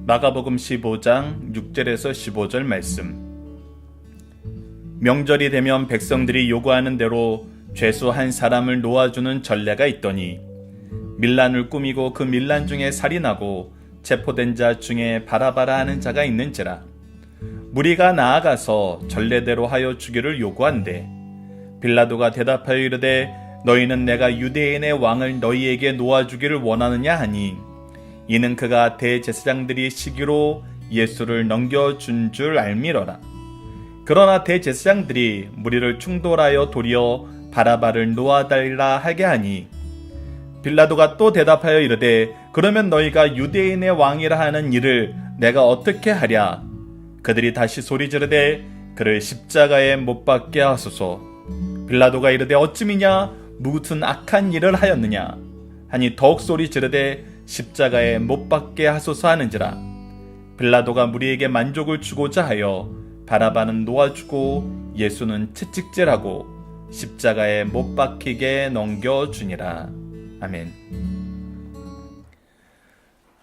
마가복음 15장 6절에서 15절 말씀. 명절이 되면 백성들이 요구하는 대로 죄수 한 사람을 놓아주는 전례가 있더니 밀란을 꾸미고 그 밀란 중에 살이 나고 체포된 자 중에 바라바라 하는 자가 있는지라. 무리가 나아가서 전례대로 하여 주기를 요구한대. 빌라도가 대답하여 이르되 너희는 내가 유대인의 왕을 너희에게 놓아주기를 원하느냐 하니 이는 그가 대제사장들이 시기로 예수를 넘겨준 줄 알미러라. 그러나 대제사장들이 무리를 충돌하여 도리어 바라바를 놓아달라 하게 하니 빌라도가 또 대답하여 이르되 그러면 너희가 유대인의 왕이라 하는 이를 내가 어떻게 하랴. 그들이 다시 소리 지르되 그를 십자가에 못 박게 하소서. 빌라도가 이르되 어찌미냐 무슨 악한 일을 하였느냐 하니 더욱 소리 지르되 십자가에 못 박게 하소서 하는지라. 빌라도가 무리에게 만족을 주고자 하여 바라바는 놓아주고 예수는 채찍질하고 십자가에 못 박히게 넘겨주니라. 아멘.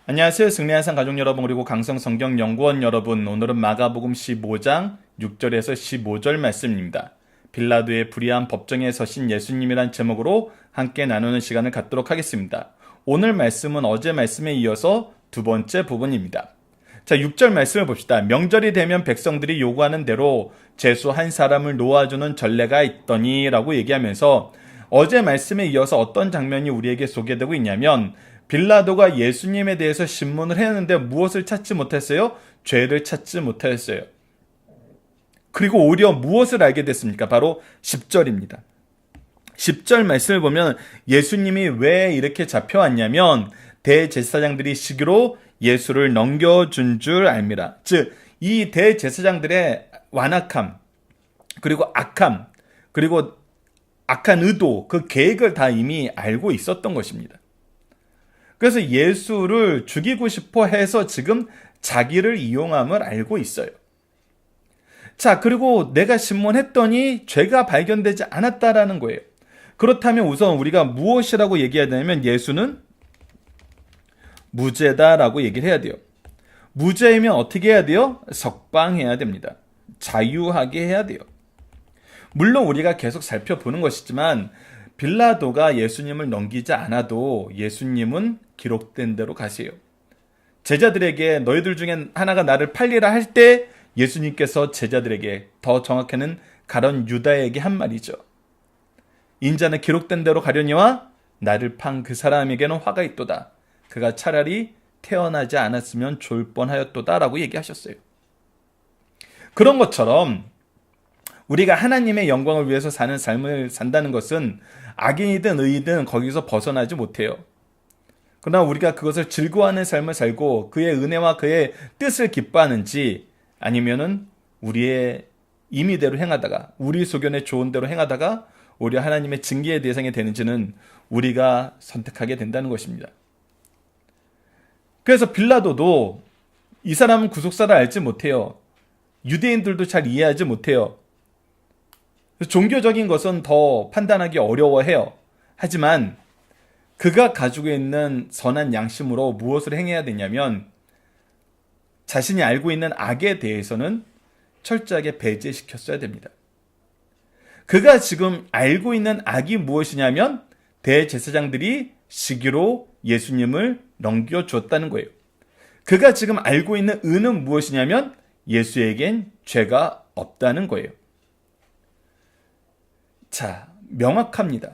안녕하세요. 승리한산 가족 여러분, 그리고 강성성경연구원 여러분. 오늘은 마가복음 15장 6절에서 15절 말씀입니다. 빌라도의 불의한 법정에 서신 예수님이란 제목으로 함께 나누는 시간을 갖도록 하겠습니다. 오늘 말씀은 어제 말씀에 이어서 두 번째 부분입니다. 자, 6절 말씀을 봅시다. 명절이 되면 백성들이 요구하는 대로 죄수 한 사람을 놓아주는 전례가 있더니 라고 얘기하면서 어제 말씀에 이어서 어떤 장면이 우리에게 소개되고 있냐면 빌라도가 예수님에 대해서 신문을 했는데 무엇을 찾지 못했어요? 죄를 찾지 못했어요. 그리고 오히려 무엇을 알게 됐습니까? 바로 10절입니다. 10절 말씀을 보면 예수님이 왜 이렇게 잡혀왔냐면 대제사장들이 시기로 예수를 넘겨준 줄 알미라. 즉, 이 대제사장들의 완악함, 그리고 악함, 그리고 악한 의도, 그 계획을 다 이미 알고 있었던 것입니다. 그래서 예수를 죽이고 싶어 해서 지금 자기를 이용함을 알고 있어요. 자, 그리고 내가 신문했더니 죄가 발견되지 않았다라는 거예요. 그렇다면 우선 우리가 무엇이라고 얘기해야 되냐면 예수는 무죄다라고 얘기를 해야 돼요. 무죄이면 어떻게 해야 돼요? 석방해야 됩니다. 자유하게 해야 돼요. 물론 우리가 계속 살펴보는 것이지만 빌라도가 예수님을 넘기지 않아도 예수님은 기록된 대로 가세요. 제자들에게 너희들 중에 하나가 나를 팔리라 할 때 예수님께서 제자들에게, 더 정확히는 가룟 유다에게 한 말이죠. 인자는 기록된 대로 가려니와 나를 판 그 사람에게는 화가 있도다. 그가 차라리 태어나지 않았으면 좋을 뻔하였도다 라고 얘기하셨어요. 그런 것처럼 우리가 하나님의 영광을 위해서 사는 삶을 산다는 것은 악인이든 의이든 거기서 벗어나지 못해요. 그러나 우리가 그것을 즐거워하는 삶을 살고 그의 은혜와 그의 뜻을 기뻐하는지, 아니면은 우리의 임의대로 행하다가, 우리 소견에 좋은 대로 행하다가 오히려 하나님의 징계의 대상이 되는지는 우리가 선택하게 된다는 것입니다. 그래서 빌라도도 이 사람은 구속사를 알지 못해요. 유대인들도 잘 이해하지 못해요. 종교적인 것은 더 판단하기 어려워해요. 하지만 그가 가지고 있는 선한 양심으로 무엇을 행해야 되냐면 자신이 알고 있는 악에 대해서는 철저하게 배제시켰어야 됩니다. 그가 지금 알고 있는 악이 무엇이냐면 대제사장들이 시기로 예수님을 넘겨줬다는 거예요. 그가 지금 알고 있는 의는 무엇이냐면 예수에겐 죄가 없다는 거예요. 자, 명확합니다.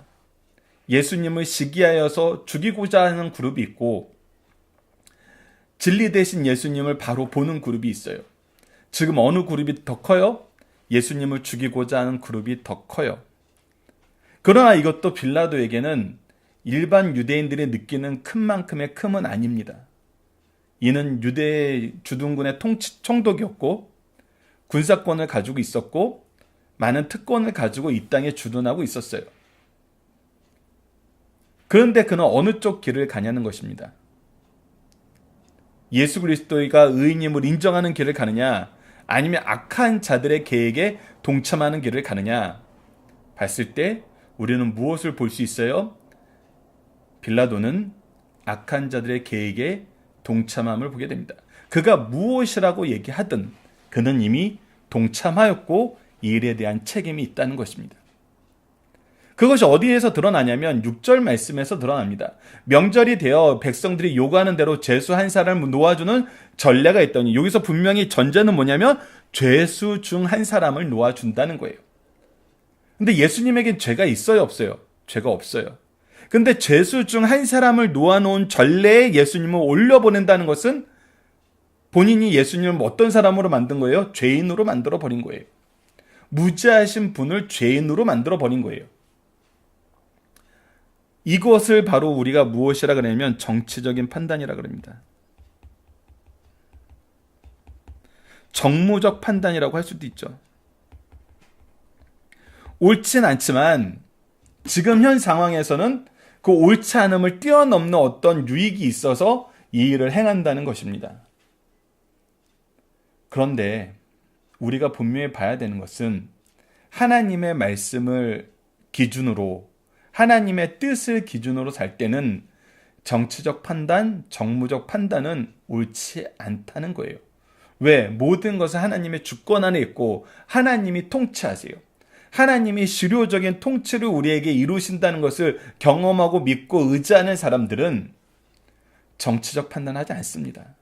예수님을 시기하여서 죽이고자 하는 그룹이 있고 진리 대신 예수님을 바로 보는 그룹이 있어요. 지금 어느 그룹이 더 커요? 예수님을 죽이고자 하는 그룹이 더 커요. 그러나 이것도 빌라도에게는 일반 유대인들이 느끼는 큰 만큼의 큼은 아닙니다. 이는 유대 주둔군의 총독이었고 군사권을 가지고 있었고 많은 특권을 가지고 이 땅에 주둔하고 있었어요. 그런데 그는 어느 쪽 길을 가냐는 것입니다. 예수 그리스도가 의인임을 인정하는 길을 가느냐, 아니면 악한 자들의 계획에 동참하는 길을 가느냐 봤을 때 우리는 무엇을 볼 수 있어요? 빌라도는 악한 자들의 계획에 동참함을 보게 됩니다. 그가 무엇이라고 얘기하든 그는 이미 동참하였고 이 일에 대한 책임이 있다는 것입니다. 그것이 어디에서 드러나냐면 6절 말씀에서 드러납니다. 명절이 되어 백성들이 요구하는 대로 죄수 한 사람을 놓아주는 전례가 있더니, 여기서 분명히 전제는 뭐냐면 죄수 중 한 사람을 놓아준다는 거예요. 근데 예수님에겐 죄가 있어요, 없어요? 죄가 없어요. 근데 죄수 중 한 사람을 놓아놓은 전례에 예수님을 올려보낸다는 것은 본인이 예수님을 어떤 사람으로 만든 거예요? 죄인으로 만들어 버린 거예요. 무죄하신 분을 죄인으로 만들어 버린 거예요. 이것을 바로 우리가 무엇이라 그러냐면 정치적인 판단이라 그럽니다. 정무적 판단이라고 할 수도 있죠. 옳진 않지만 지금 현 상황에서는 그 옳지 않음을 뛰어넘는 어떤 유익이 있어서 이 일을 행한다는 것입니다. 그런데 우리가 분명히 봐야 되는 것은 하나님의 말씀을 기준으로, 하나님의 뜻을 기준으로 살 때는 정치적 판단, 정무적 판단은 옳지 않다는 거예요. 왜? 모든 것은 하나님의 주권 안에 있고 하나님이 통치하세요. 하나님이 실효적인 통치를 우리에게 이루신다는 것을 경험하고 믿고 의지하는 사람들은 정치적 판단하지 않습니다.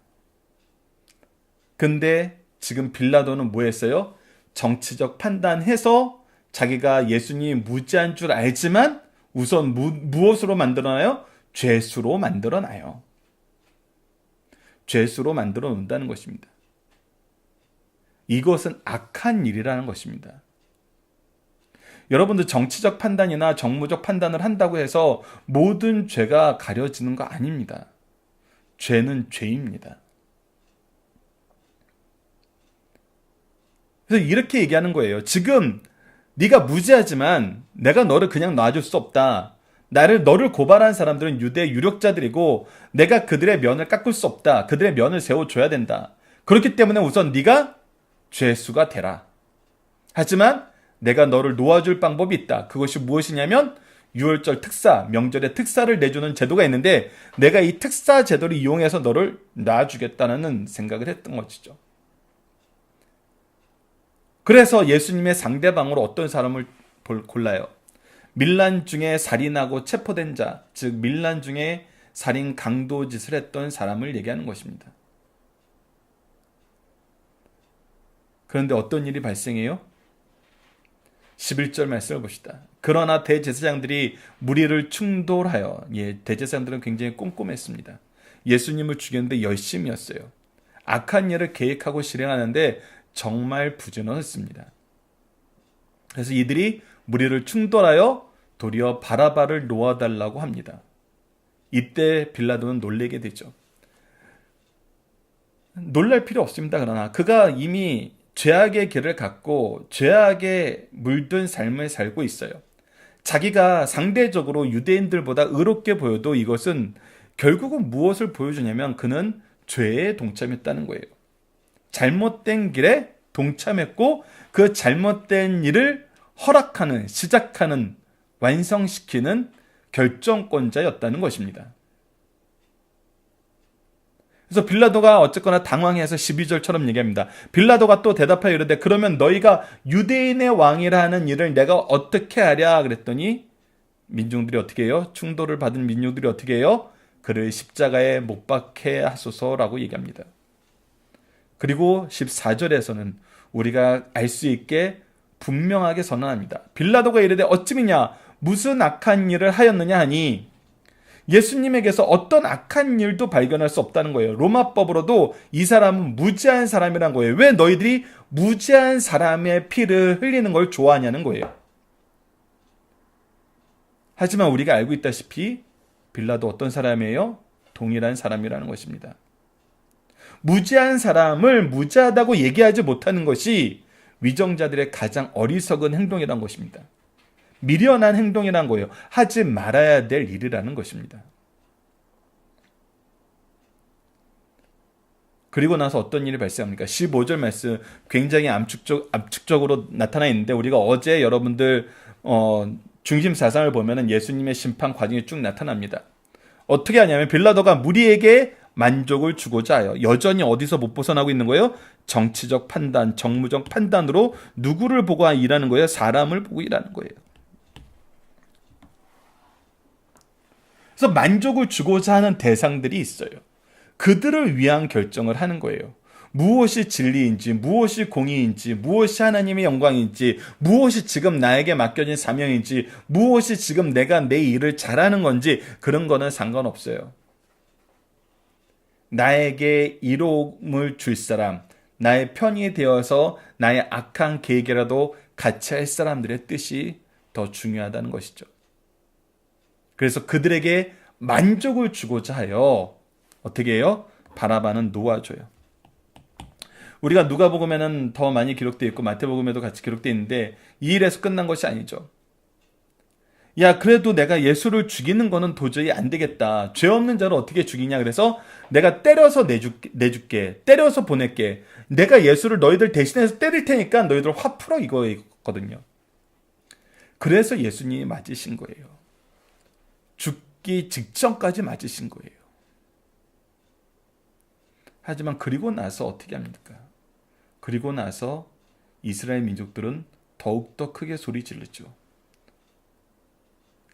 근데 지금 빌라도는 뭐 했어요? 정치적 판단해서 자기가 예수님이 무죄한 줄 알지만 우선 무엇으로 만들어놔요? 죄수로 만들어놔요. 죄수로 만들어 놓는다는 것입니다. 이것은 악한 일이라는 것입니다. 여러분들 정치적 판단이나 정무적 판단을 한다고 해서 모든 죄가 가려지는 거 아닙니다. 죄는 죄입니다. 그래서 이렇게 얘기하는 거예요. 지금 네가 무죄하지만 내가 너를 그냥 놔줄 수 없다. 너를 고발한 사람들은 유대 유력자들이고 내가 그들의 면을 깎을 수 없다. 그들의 면을 세워줘야 된다. 그렇기 때문에 우선 네가 죄수가 되라. 하지만 내가 너를 놓아줄 방법이 있다. 그것이 무엇이냐면 유월절 특사, 명절에 특사를 내주는 제도가 있는데 내가 이 특사 제도를 이용해서 너를 놔주겠다는 생각을 했던 것이죠. 그래서 예수님의 상대방으로 어떤 사람을 골라요? 밀란 중에 살인하고 체포된 자, 즉 밀란 중에 살인 강도짓을 했던 사람을 얘기하는 것입니다. 그런데 어떤 일이 발생해요? 11절 말씀을 봅시다. 그러나 대제사장들이 무리를 충돌하여, 대제사장들은 굉장히 꼼꼼했습니다. 예수님을 죽였는데 열심이었어요. 악한 일을 계획하고 실행하는데 정말 부지런했습니다. 그래서 이들이 무리를 충돌하여 도리어 바라바를 놓아달라고 합니다. 이때 빌라도는 놀라게 되죠. 놀랄 필요 없습니다. 그러나 그가 이미 죄악의 길을 갖고 죄악에 물든 삶을 살고 있어요. 자기가 상대적으로 유대인들보다 의롭게 보여도 이것은 결국은 무엇을 보여주냐면 그는 죄에 동참했다는 거예요. 잘못된 길에 동참했고 그 잘못된 일을 허락하는, 시작하는, 완성시키는 결정권자였다는 것입니다. 그래서 빌라도가 어쨌거나 당황해서 12절처럼 얘기합니다. 빌라도가 또 대답하여 이르되 그러면 너희가 유대인의 왕이라 하는 일을 내가 어떻게 하랴 그랬더니 민중들이 어떻게 해요? 충돌을 받은 민중들이 어떻게 해요? 그를 십자가에 못 박게 하소서라고 얘기합니다. 그리고 14절에서는 우리가 알 수 있게 분명하게 선언합니다. 빌라도가 이르되 어찌미냐 무슨 악한 일을 하였느냐 하니 예수님에게서 어떤 악한 일도 발견할 수 없다는 거예요. 로마법으로도 이 사람은 무죄한 사람이란 거예요. 왜 너희들이 무죄한 사람의 피를 흘리는 걸 좋아하냐는 거예요. 하지만 우리가 알고 있다시피 빌라도 어떤 사람이에요? 동일한 사람이라는 것입니다. 무죄한 사람을 무죄하다고 얘기하지 못하는 것이 위정자들의 가장 어리석은 행동이란 것입니다. 미련한 행동이란 거예요. 하지 말아야 될 일이라는 것입니다. 그리고 나서 어떤 일이 발생합니까? 15절 말씀 굉장히 압축적으로 나타나 있는데 우리가 어제 여러분들 중심 사상을 보면 예수님의 심판 과정이 쭉 나타납니다. 어떻게 하냐면 빌라도가 무리에게 만족을 주고자 하여 여전히 어디서 못 벗어나고 있는 거예요? 정치적 판단, 정무적 판단으로 누구를 보고 일하는 거예요? 사람을 보고 일하는 거예요. 그래서 만족을 주고자 하는 대상들이 있어요. 그들을 위한 결정을 하는 거예요. 무엇이 진리인지, 무엇이 공의인지, 무엇이 하나님의 영광인지, 무엇이 지금 나에게 맡겨진 사명인지, 무엇이 지금 내가 내 일을 잘하는 건지, 그런 거는 상관없어요. 나에게 이로움을 줄 사람, 나의 편이 되어서 나의 악한 계획이라도 같이 할 사람들의 뜻이 더 중요하다는 것이죠. 그래서 그들에게 만족을 주고자 하여 어떻게 해요? 바나바는 놓아줘요. 우리가 누가복음에는 더 많이 기록되어 있고 마태복음에도 같이 기록되어 있는데 이 일에서 끝난 것이 아니죠. 야, 그래도 내가 예수를 죽이는 거는 도저히 안 되겠다. 죄 없는 자를 어떻게 죽이냐. 그래서 내가 때려서 내줄게. 때려서 보낼게. 내가 예수를 너희들 대신해서 때릴 테니까 너희들 화 풀어, 이거였거든요. 그래서 예수님이 맞으신 거예요. 죽기 직전까지 맞으신 거예요. 하지만 그리고 나서 어떻게 합니까? 그리고 나서 이스라엘 민족들은 더욱더 크게 소리 지르죠.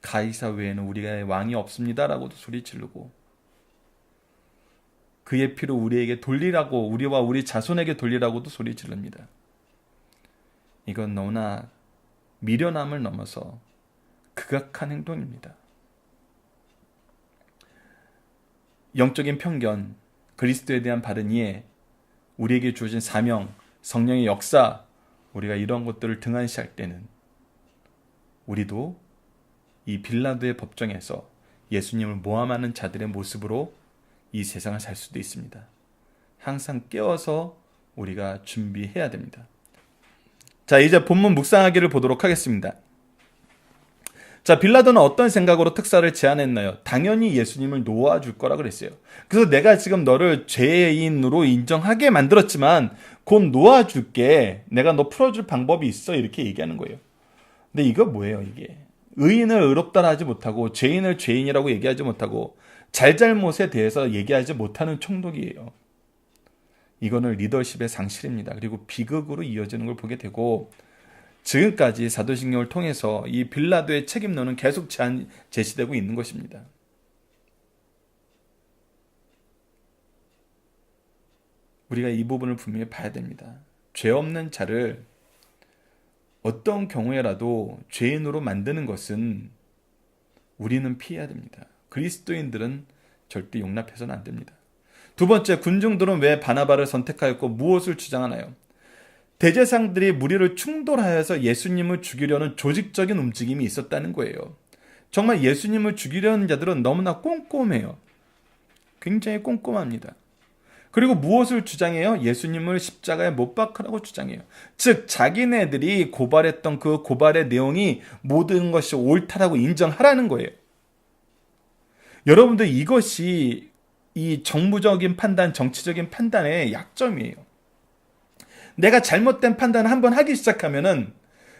가이사 외에는 우리가 왕이 없습니다라고도 소리 지르고, 그의 피로 우리에게 돌리라고, 우리와 우리 자손에게 돌리라고도 소리 지릅니다. 이건 너무나 미련함을 넘어서 극악한 행동입니다. 영적인 편견, 그리스도에 대한 바른 이해, 우리에게 주어진 사명, 성령의 역사, 우리가 이런 것들을 등한시할 때는 우리도 이 빌라도의 법정에서 예수님을 모함하는 자들의 모습으로 이 세상을 살 수도 있습니다. 항상 깨워서 우리가 준비해야 됩니다. 자, 이제 본문 묵상하기를 보도록 하겠습니다. 자, 빌라도는 어떤 생각으로 특사를 제안했나요? 당연히 예수님을 놓아줄 거라 그랬어요. 그래서 내가 지금 너를 죄인으로 인정하게 만들었지만 곧 놓아줄게. 내가 너 풀어줄 방법이 있어. 이렇게 얘기하는 거예요. 근데 이거 뭐예요, 이게? 의인을 의롭다라 하지 못하고 죄인을 죄인이라고 얘기하지 못하고 잘잘못에 대해서 얘기하지 못하는 총독이에요. 이거는 리더십의 상실입니다. 그리고 비극으로 이어지는 걸 보게 되고, 지금까지 사도신경을 통해서 이 빌라도의 책임론은 계속 제시되고 있는 것입니다. 우리가 이 부분을 분명히 봐야 됩니다. 죄 없는 자를 어떤 경우에라도 죄인으로 만드는 것은 우리는 피해야 됩니다. 그리스도인들은 절대 용납해서는 안 됩니다. 두 번째, 군중들은 왜 바나바를 선택하였고 무엇을 주장하나요? 대제사장들이 무리를 충돌하여서 예수님을 죽이려는 조직적인 움직임이 있었다는 거예요. 정말 예수님을 죽이려는 자들은 너무나 꼼꼼해요. 굉장히 꼼꼼합니다. 그리고 무엇을 주장해요? 예수님을 십자가에 못 박으라고 주장해요. 즉, 자기네들이 고발했던 그 고발의 내용이 모든 것이 옳다라고 인정하라는 거예요. 여러분들, 이것이 이 정무적인 판단, 정치적인 판단의 약점이에요. 내가 잘못된 판단을 한번 하기 시작하면은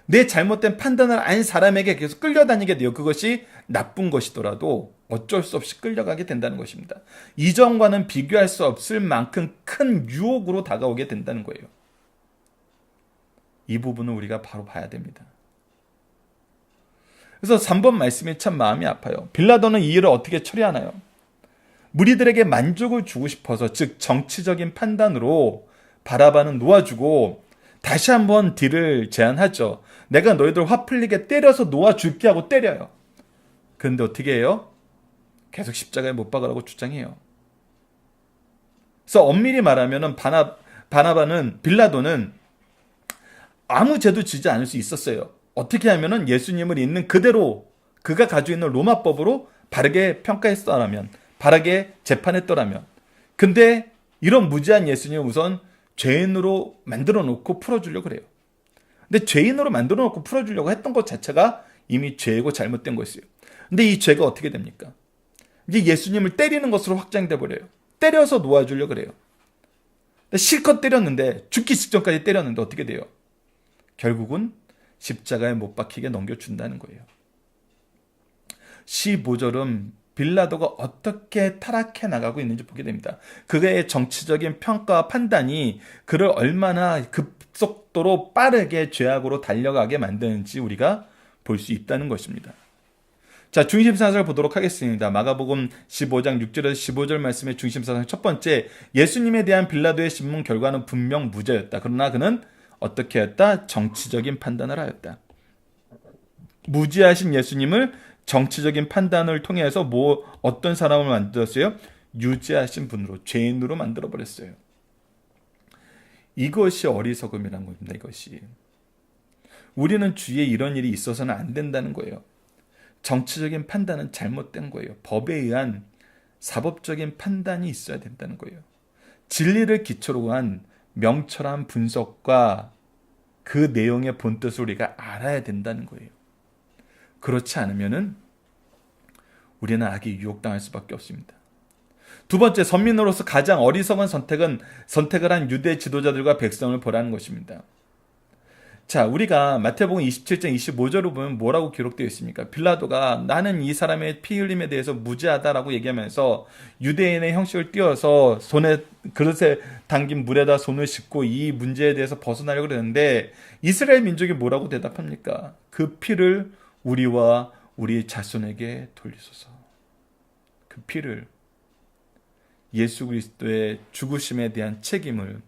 내 잘못된 판단을 안 사람에게 계속 끌려다니게 돼요. 그것이 나쁜 것이더라도 어쩔 수 없이 끌려가게 된다는 것입니다. 이전과는 비교할 수 없을 만큼 큰 유혹으로 다가오게 된다는 거예요. 이 부분은 우리가 바로 봐야 됩니다. 그래서 3번 말씀이 참 마음이 아파요. 빌라도는 이 일을 어떻게 처리하나요? 무리들에게 만족을 주고 싶어서, 즉 정치적인 판단으로 바라바는 놓아주고 다시 한번 딜을 제안하죠. 내가 너희들 화 풀리게 때려서 놓아줄게 하고 때려요. 그런데 어떻게 해요? 계속 십자가에 못 박으라고 주장해요. 그래서 엄밀히 말하면 빌라도는 아무 죄도 지지 않을 수 있었어요. 어떻게 하면은 예수님을 있는 그대로 그가 가지고 있는 로마법으로 바르게 평가했더라면, 바르게 재판했더라면. 근데 이런 무지한 예수님을 우선 죄인으로 만들어 놓고 풀어주려고 그래요. 근데 죄인으로 만들어 놓고 풀어주려고 했던 것 자체가 이미 죄고 잘못된 것이에요. 근데 이 죄가 어떻게 됩니까? 이제 예수님을 때리는 것으로 확장돼 버려요. 때려서 놓아주려고 그래요. 근데 실컷 때렸는데, 죽기 직전까지 때렸는데 어떻게 돼요? 결국은 십자가에 못 박히게 넘겨준다는 거예요. 15절은 빌라도가 어떻게 타락해 나가고 있는지 보게 됩니다. 그의 정치적인 평가와 판단이 그를 얼마나 급속도로 빠르게 죄악으로 달려가게 만드는지 우리가 볼 수 있다는 것입니다. 자, 중심사상을 보도록 하겠습니다. 마가복음 15장 6절에서 15절 말씀의 중심사상 첫 번째, 예수님에 대한 빌라도의 신문 결과는 분명 무죄였다. 그러나 그는 어떻게 했다? 정치적인 판단을 하였다. 무죄하신 예수님을 정치적인 판단을 통해서 어떤 사람을 만들었어요? 유죄하신 분으로, 죄인으로 만들어버렸어요. 이것이 어리석음이라는 겁니다. 이것이. 우리는 주위에 이런 일이 있어서는 안 된다는 거예요. 정치적인 판단은 잘못된 거예요. 법에 의한 사법적인 판단이 있어야 된다는 거예요. 진리를 기초로 한 명철한 분석과 그 내용의 본뜻을 우리가 알아야 된다는 거예요. 그렇지 않으면은 우리는 악에 유혹당할 수밖에 없습니다. 두 번째, 선민으로서 가장 어리석은 선택을 한 유대 지도자들과 백성을 보라는 것입니다. 자, 우리가 마태복음 27장 25절을 보면 뭐라고 기록되어 있습니까? 빌라도가 나는 이 사람의 피 흘림에 대해서 무죄하다라고 얘기하면서 유대인의 형식을 띄워서 그릇에 담긴 물에다 손을 씻고 이 문제에 대해서 벗어나려고 그러는데 이스라엘 민족이 뭐라고 대답합니까? 그 피를 우리와 우리 자손에게 돌리소서. 그 피를, 예수 그리스도의 죽으심에 대한 책임을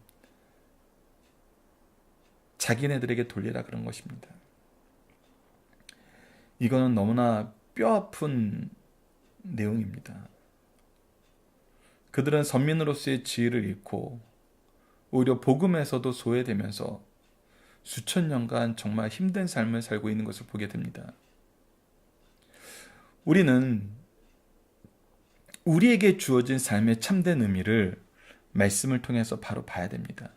자기네들에게 돌리라 그런 것입니다. 이거는 너무나 뼈아픈 내용입니다. 그들은 선민으로서의 지위를 잃고 오히려 복음에서도 소외되면서 수천 년간 정말 힘든 삶을 살고 있는 것을 보게 됩니다. 우리는 우리에게 주어진 삶의 참된 의미를 말씀을 통해서 바로 봐야 됩니다.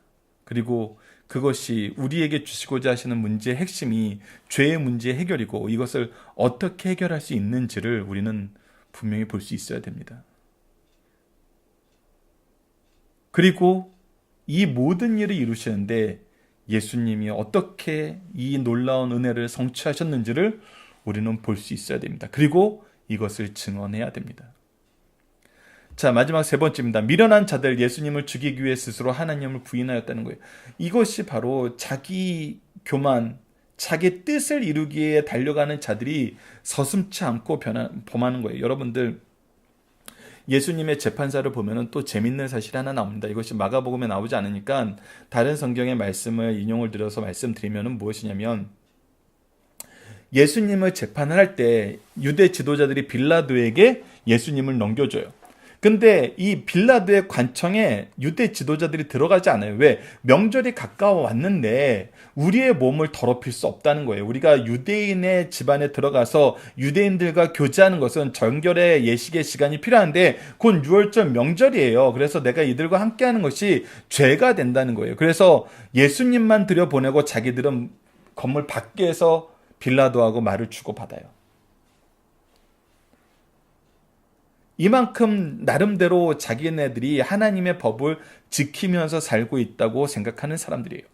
그리고 그것이 우리에게 주시고자 하시는 문제의 핵심이 죄의 문제의 해결이고 이것을 어떻게 해결할 수 있는지를 우리는 분명히 볼 수 있어야 됩니다. 그리고 이 모든 일을 이루시는데 예수님이 어떻게 이 놀라운 은혜를 성취하셨는지를 우리는 볼 수 있어야 됩니다. 그리고 이것을 증언해야 됩니다. 자, 마지막 세 번째입니다. 미련한 자들, 예수님을 죽이기 위해 스스로 하나님을 부인하였다는 거예요. 이것이 바로 자기 교만, 자기 뜻을 이루기에 달려가는 자들이 서슴지 않고 범하는 거예요. 여러분들, 예수님의 재판사를 보면 또 재밌는 사실이 하나 나옵니다. 이것이 마가복음에 나오지 않으니까 다른 성경의 말씀을 인용을 드려서 말씀드리면 무엇이냐면, 예수님을 재판을 할 때 유대 지도자들이 빌라도에게 예수님을 넘겨줘요. 근데 이 빌라도의 관청에 유대 지도자들이 들어가지 않아요. 왜? 명절이 가까워 왔는데 우리의 몸을 더럽힐 수 없다는 거예요. 우리가 유대인의 집안에 들어가서 유대인들과 교제하는 것은 정결의 예식의 시간이 필요한데 곧 유월절 명절이에요. 그래서 내가 이들과 함께하는 것이 죄가 된다는 거예요. 그래서 예수님만 들여보내고 자기들은 건물 밖에서 빌라도하고 말을 주고받아요. 이만큼 나름대로 자기네들이 하나님의 법을 지키면서 살고 있다고 생각하는 사람들이에요.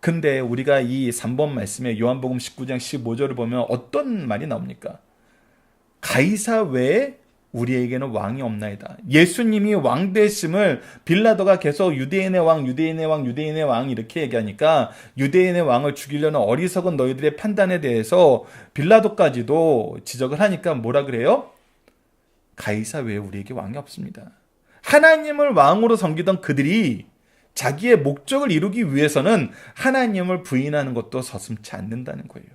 근데 우리가 이 3번 말씀에 요한복음 19장 15절을 보면 어떤 말이 나옵니까? 가이사 외에 우리에게는 왕이 없나이다. 예수님이 왕 되심을 빌라도가 계속 유대인의 왕, 유대인의 왕, 유대인의 왕 이렇게 얘기하니까 유대인의 왕을 죽이려는 어리석은 너희들의 판단에 대해서 빌라도까지도 지적을 하니까 뭐라 그래요? 가이사 외에 우리에게 왕이 없습니다. 하나님을 왕으로 섬기던 그들이 자기의 목적을 이루기 위해서는 하나님을 부인하는 것도 서슴지 않는다는 거예요.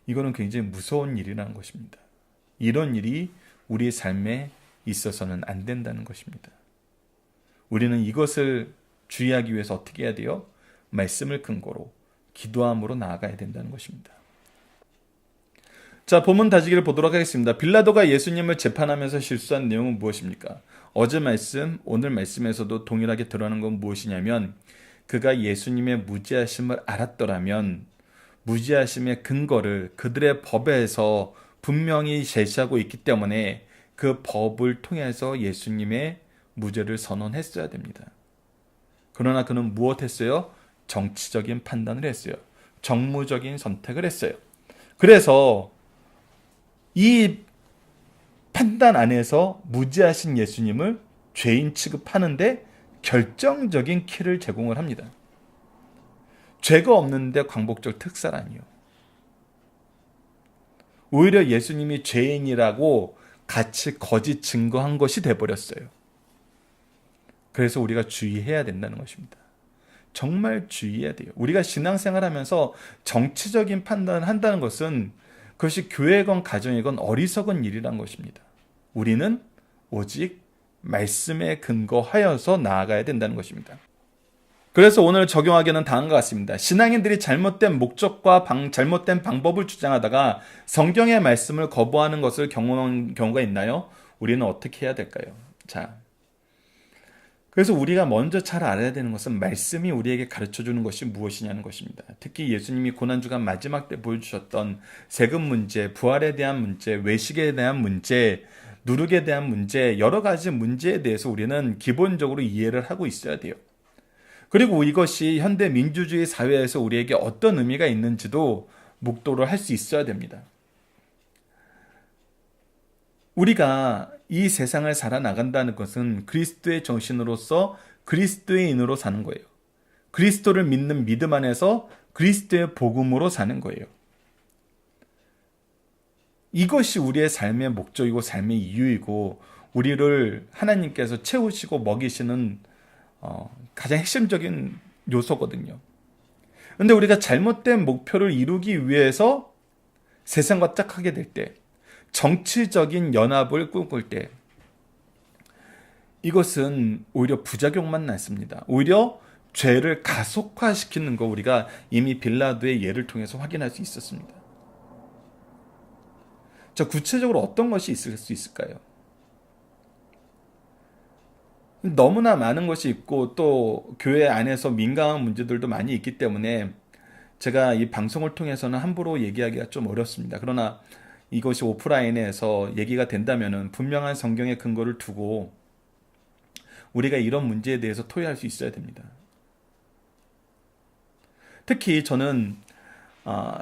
이거는 굉장히 무서운 일이라는 것입니다. 이런 일이 우리의 삶에 있어서는 안 된다는 것입니다. 우리는 이것을 주의하기 위해서 어떻게 해야 돼요? 말씀을 근거로 기도함으로 나아가야 된다는 것입니다. 자, 본문 다지기를 보도록 하겠습니다. 빌라도가 예수님을 재판하면서 실수한 내용은 무엇입니까? 어제 말씀, 오늘 말씀에서도 동일하게 드러나는 건 무엇이냐면 그가 예수님의 무죄하심을 알았더라면 무죄하심의 근거를 그들의 법에서 분명히 제시하고 있기 때문에 그 법을 통해서 예수님의 무죄를 선언했어야 됩니다. 그러나 그는 무엇했어요? 정치적인 판단을 했어요. 정무적인 선택을 했어요. 그래서 이 판단 안에서 무죄하신 예수님을 죄인 취급하는데 결정적인 키를 제공을 합니다. 죄가 없는데 광복절 특사라니요. 오히려 예수님이 죄인이라고 같이 거짓 증거한 것이 돼버렸어요. 그래서 우리가 주의해야 된다는 것입니다. 정말 주의해야 돼요. 우리가 신앙생활하면서 정치적인 판단을 한다는 것은 그것이 교회건 가정이건 어리석은 일이란 것입니다. 우리는 오직 말씀에 근거하여서 나아가야 된다는 것입니다. 그래서 오늘 적용하기는 다음과 같습니다. 신앙인들이 잘못된 목적과 잘못된 방법을 주장하다가 성경의 말씀을 거부하는 것을 경험한 경우가 있나요? 우리는 어떻게 해야 될까요? 자, 그래서 우리가 먼저 잘 알아야 되는 것은 말씀이 우리에게 가르쳐주는 것이 무엇이냐는 것입니다. 특히 예수님이 고난주간 마지막 때 보여주셨던 세금 문제, 부활에 대한 문제, 외식에 대한 문제, 누룩에 대한 문제, 여러 가지 문제에 대해서 우리는 기본적으로 이해를 하고 있어야 돼요. 그리고 이것이 현대 민주주의 사회에서 우리에게 어떤 의미가 있는지도 묵도를 할 수 있어야 됩니다. 우리가 이 세상을 살아나간다는 것은 그리스도의 정신으로서 그리스도인으로 사는 거예요. 그리스도를 믿는 믿음 안에서 그리스도의 복음으로 사는 거예요. 이것이 우리의 삶의 목적이고 삶의 이유이고 우리를 하나님께서 채우시고 먹이시는 가장 핵심적인 요소거든요. 그런데 우리가 잘못된 목표를 이루기 위해서 세상과 짝하게 될 때, 정치적인 연합을 꿈꿀 때, 이것은 오히려 부작용만 낳습니다. 오히려 죄를 가속화시키는 거 우리가 이미 빌라도의 예를 통해서 확인할 수 있었습니다. 자, 구체적으로 어떤 것이 있을 수 있을까요? 너무나 많은 것이 있고 또 교회 안에서 민감한 문제들도 많이 있기 때문에 제가 이 방송을 통해서는 함부로 얘기하기가 좀 어렵습니다. 그러나 이것이 오프라인에서 얘기가 된다면은 분명한 성경의 근거를 두고 우리가 이런 문제에 대해서 토의할 수 있어야 됩니다. 특히 저는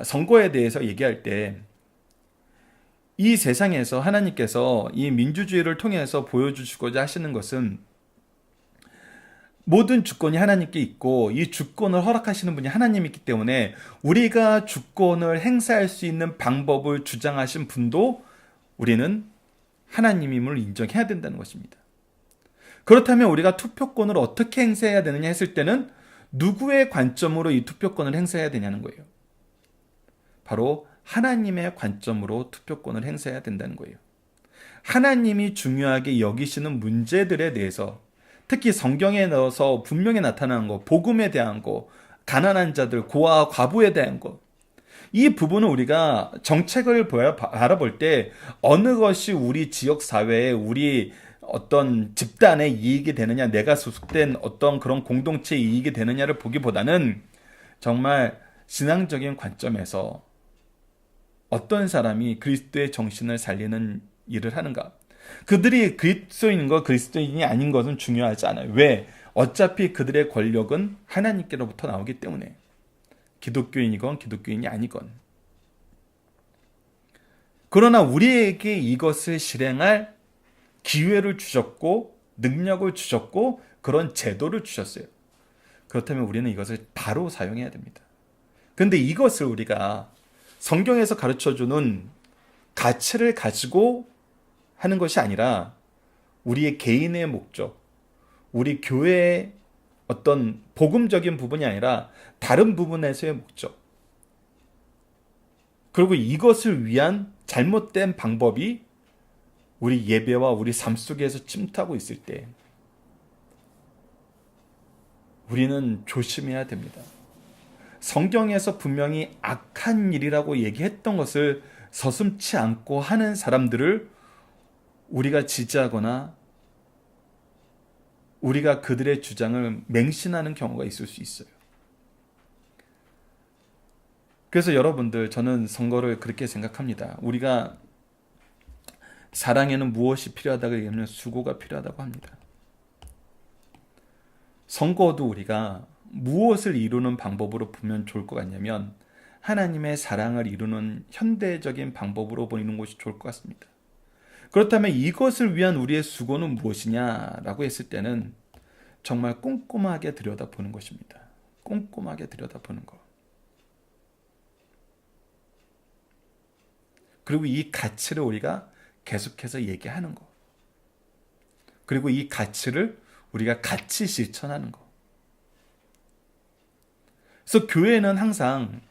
선거에 대해서 얘기할 때 이 세상에서 하나님께서 이 민주주의를 통해서 보여주시고자 하시는 것은 모든 주권이 하나님께 있고 이 주권을 허락하시는 분이 하나님이기 때문에 우리가 주권을 행사할 수 있는 방법을 주장하신 분도 우리는 하나님임을 인정해야 된다는 것입니다. 그렇다면 우리가 투표권을 어떻게 행사해야 되느냐 했을 때는 누구의 관점으로 이 투표권을 행사해야 되냐는 거예요. 바로 하나님의 관점으로 투표권을 행사해야 된다는 거예요. 하나님이 중요하게 여기시는 문제들에 대해서 특히 성경에 넣어서 분명히 나타나는 것, 복음에 대한 것, 가난한 자들, 고아와 과부에 대한 것, 이 부분은 우리가 정책을 바라볼 때 어느 것이 우리 지역 사회에 우리 어떤 집단의 이익이 되느냐, 내가 소속된 어떤 그런 공동체의 이익이 되느냐를 보기보다는 정말 신앙적인 관점에서 어떤 사람이 그리스도의 정신을 살리는 일을 하는가, 그들이 그리스도인과 그리스도인이 아닌 것은 중요하지 않아요. 왜? 어차피 그들의 권력은 하나님께로부터 나오기 때문에 기독교인이건 기독교인이 아니건. 그러나 우리에게 이것을 실행할 기회를 주셨고 능력을 주셨고 그런 제도를 주셨어요. 그렇다면 우리는 이것을 바로 사용해야 됩니다. 그런데 이것을 우리가 성경에서 가르쳐주는 가치를 가지고 하는 것이 아니라 우리의 개인의 목적, 우리 교회의 어떤 복음적인 부분이 아니라 다른 부분에서의 목적, 그리고 이것을 위한 잘못된 방법이 우리 예배와 우리 삶 속에서 침투하고 있을 때 우리는 조심해야 됩니다. 성경에서 분명히 악한 일이라고 얘기했던 것을 서슴지 않고 하는 사람들을 우리가 지지하거나 우리가 그들의 주장을 맹신하는 경우가 있을 수 있어요. 그래서 여러분들, 저는 선거를 그렇게 생각합니다. 우리가 사랑에는 무엇이 필요하다고 얘기하면 수고가 필요하다고 합니다. 선거도 우리가 무엇을 이루는 방법으로 보면 좋을 것 같냐면 하나님의 사랑을 이루는 현대적인 방법으로 보이는 것이 좋을 것 같습니다. 그렇다면 이것을 위한 우리의 수고는 무엇이냐라고 했을 때는 정말 꼼꼼하게 들여다보는 것입니다. 꼼꼼하게 들여다보는 것. 그리고 이 가치를 우리가 계속해서 얘기하는 것. 그리고 이 가치를 우리가 같이 실천하는 것. 그래서 교회는 항상,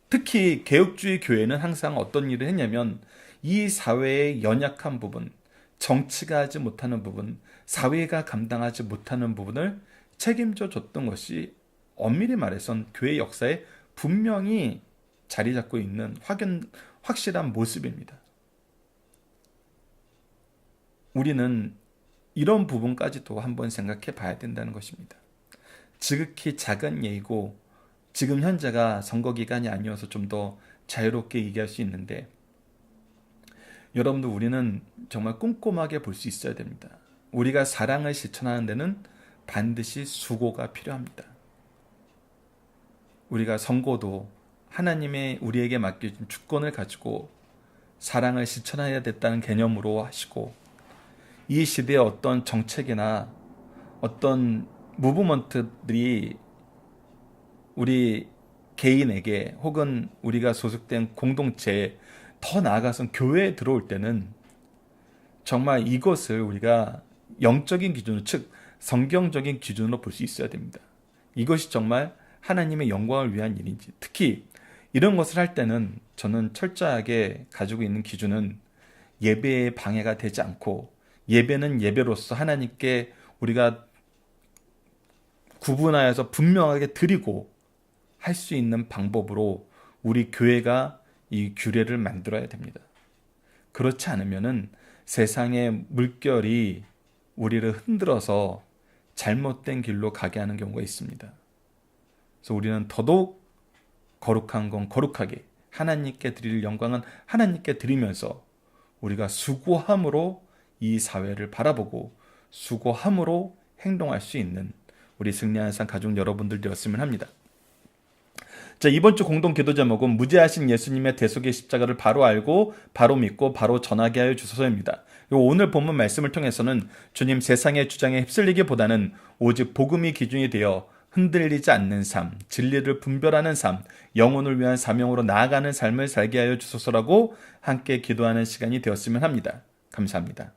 특히 개혁주의 교회는 항상 어떤 일을 했냐면 이 사회의 연약한 부분, 정치가 하지 못하는 부분, 사회가 감당하지 못하는 부분을 책임져 줬던 것이 엄밀히 말해선 교회 역사에 분명히 자리 잡고 있는 확실한 모습입니다. 우리는 이런 부분까지도 한번 생각해 봐야 된다는 것입니다. 지극히 작은 예이고 지금 현재가 선거 기간이 아니어서 좀 더 자유롭게 얘기할 수 있는데 여러분들 우리는 정말 꼼꼼하게 볼 수 있어야 됩니다. 우리가 사랑을 실천하는 데는 반드시 수고가 필요합니다. 우리가 선거도 하나님의 우리에게 맡겨준 주권을 가지고 사랑을 실천해야 됐다는 개념으로 하시고 이 시대의 어떤 정책이나 어떤 무브먼트들이 우리 개인에게 혹은 우리가 소속된 공동체에 더 나아가서 교회에 들어올 때는 정말 이것을 우리가 영적인 기준으로, 즉 성경적인 기준으로 볼 수 있어야 됩니다. 이것이 정말 하나님의 영광을 위한 일인지, 특히 이런 것을 할 때는 저는 철저하게 가지고 있는 기준은 예배에 방해가 되지 않고 예배는 예배로서 하나님께 우리가 구분하여서 분명하게 드리고 할 수 있는 방법으로 우리 교회가 이 규례를 만들어야 됩니다. 그렇지 않으면은 세상의 물결이 우리를 흔들어서 잘못된 길로 가게 하는 경우가 있습니다. 그래서 우리는 더더욱 거룩한 건 거룩하게, 하나님께 드릴 영광은 하나님께 드리면서 우리가 수고함으로 이 사회를 바라보고 수고함으로 행동할 수 있는 우리 승리하는 삶 가족 여러분들 되었으면 합니다. 자, 이번 주 공동 기도 제목은 무죄하신 예수님의 대속의 십자가를 바로 알고 바로 믿고 바로 전하게 하여 주소서입니다. 오늘 본문 말씀을 통해서는 주님 세상의 주장에 휩쓸리기보다는 오직 복음이 기준이 되어 흔들리지 않는 삶, 진리를 분별하는 삶, 영혼을 위한 사명으로 나아가는 삶을 살게 하여 주소서라고 함께 기도하는 시간이 되었으면 합니다. 감사합니다.